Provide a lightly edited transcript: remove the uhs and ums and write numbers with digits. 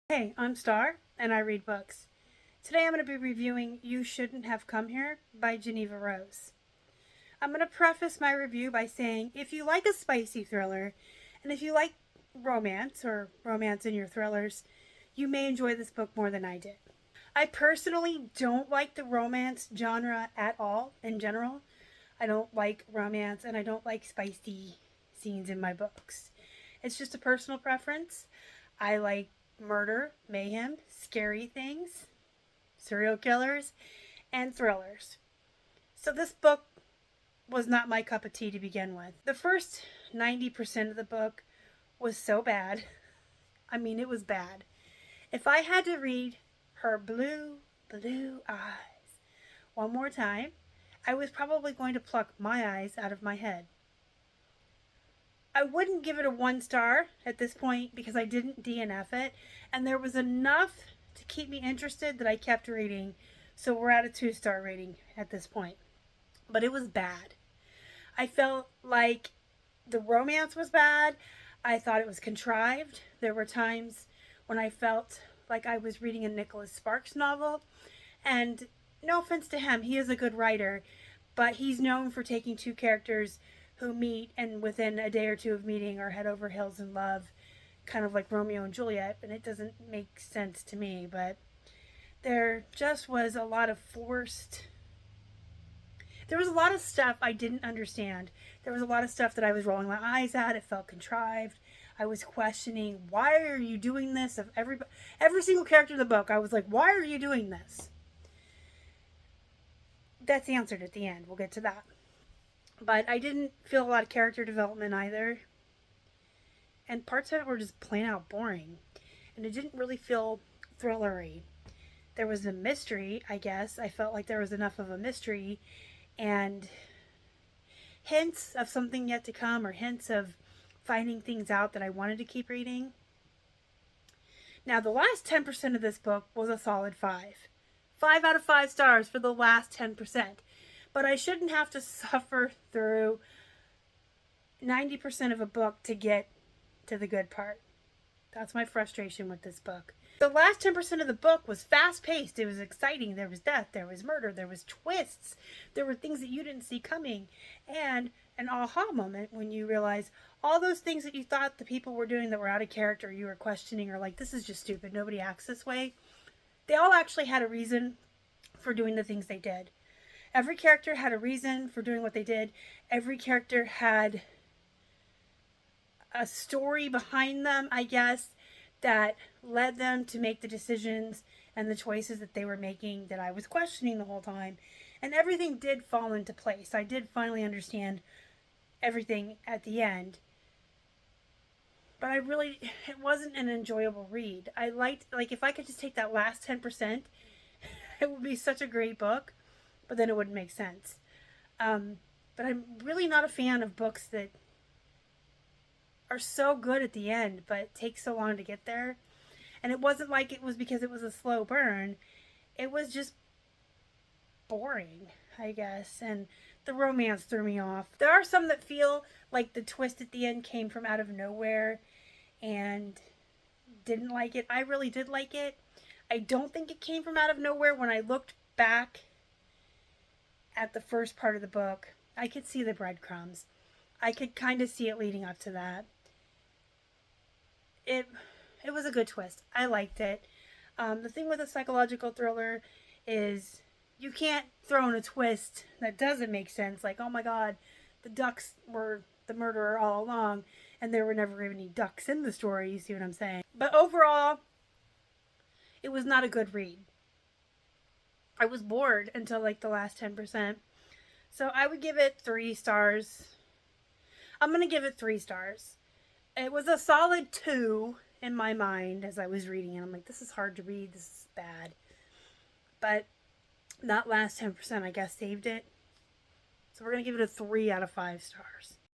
Hey, I'm Starr, and I read books. Today I'm going to be reviewing You Shouldn't Have Come Here by Jeneva Rose. I'm going to preface my review by saying if you like a spicy thriller, and if you like romance or romance in your thrillers, you may enjoy this book more than I did. I personally don't like the romance genre at all in general. I don't like romance and I don't like spicy scenes in my books. It's just a personal preference. I like murder, mayhem, scary things, serial killers, and thrillers. So this book was not my cup of tea to begin with. The first 90% of the book was so bad. I mean, it was bad. If I had to read her blue eyes one more time, I was probably going to pluck my eyes out of my head. I wouldn't give it a 1 star at this point because I didn't DNF it, and there was enough to keep me interested that I kept reading. So we're at a 2 star rating at this point. But it was bad. I felt like the romance was bad. I thought it was contrived. There were times when I felt like I was reading a Nicholas Sparks novel. And no offense to him, he is a good writer, but he's known for taking two characters who meet and within a day or two of meeting are head over heels in love, kind of like Romeo and Juliet, and it doesn't make sense to me. But there just was a lot of forced. There was a lot of stuff I didn't understand. There was a lot of stuff that I was rolling my eyes at. It felt contrived. I was questioning, why are you doing this? Of every single character in the book, I was like, why are you doing this? That's answered at the end. We'll get to that. But I didn't feel a lot of character development either. And parts of it were just plain out boring. And it didn't really feel thrillery. There was a mystery, I guess. I felt like there was enough of a mystery and hints of something yet to come or hints of finding things out that I wanted to keep reading. Now, the last 10% of this book was a solid 5. 5 out of 5 stars for the last 10%. But I shouldn't have to suffer through 90% of a book to get to the good part. That's my frustration with this book. The last 10% of the book was fast paced. It was exciting. There was death. There was murder. There was twists. There were things that you didn't see coming. And an aha moment when you realize all those things that you thought the people were doing that were out of character, you were questioning or like, this is just stupid. Nobody acts this way. They all actually had a reason for doing the things they did. Every character had a reason for doing what they did. Every character had a story behind them, I guess, that led them to make the decisions and the choices that they were making that I was questioning the whole time. And everything did fall into place. I did finally understand everything at the end. But it wasn't an enjoyable read. I liked, like, if I could just take that last 10%, it would be such a great book, but then it wouldn't make sense. But I'm really not a fan of books that are so good at the end, but take so long to get there. And it wasn't like it was because it was a slow burn. It was just boring, I guess. And the romance threw me off. There are some that feel like the twist at the end came from out of nowhere and didn't like it. I really did like it. I don't think it came from out of nowhere. When I looked back at the first part of the book, I could see the breadcrumbs. I could kind of see it leading up to that. It was a good twist. I liked it. The thing with a psychological thriller is you can't throw in a twist that doesn't make sense. Like, oh my god, the ducks were the murderer all along, and there were never any ducks in the story. You see what I'm saying? But overall, it was not a good read. I was bored until like the last 10%. So I would give it 3 stars. I'm going to give it 3 stars. It was a solid 2 in my mind as I was reading it. I'm like, this is hard to read. This is bad. But that last 10%, I guess, saved it. So we're going to give it a 3 out of 5 stars.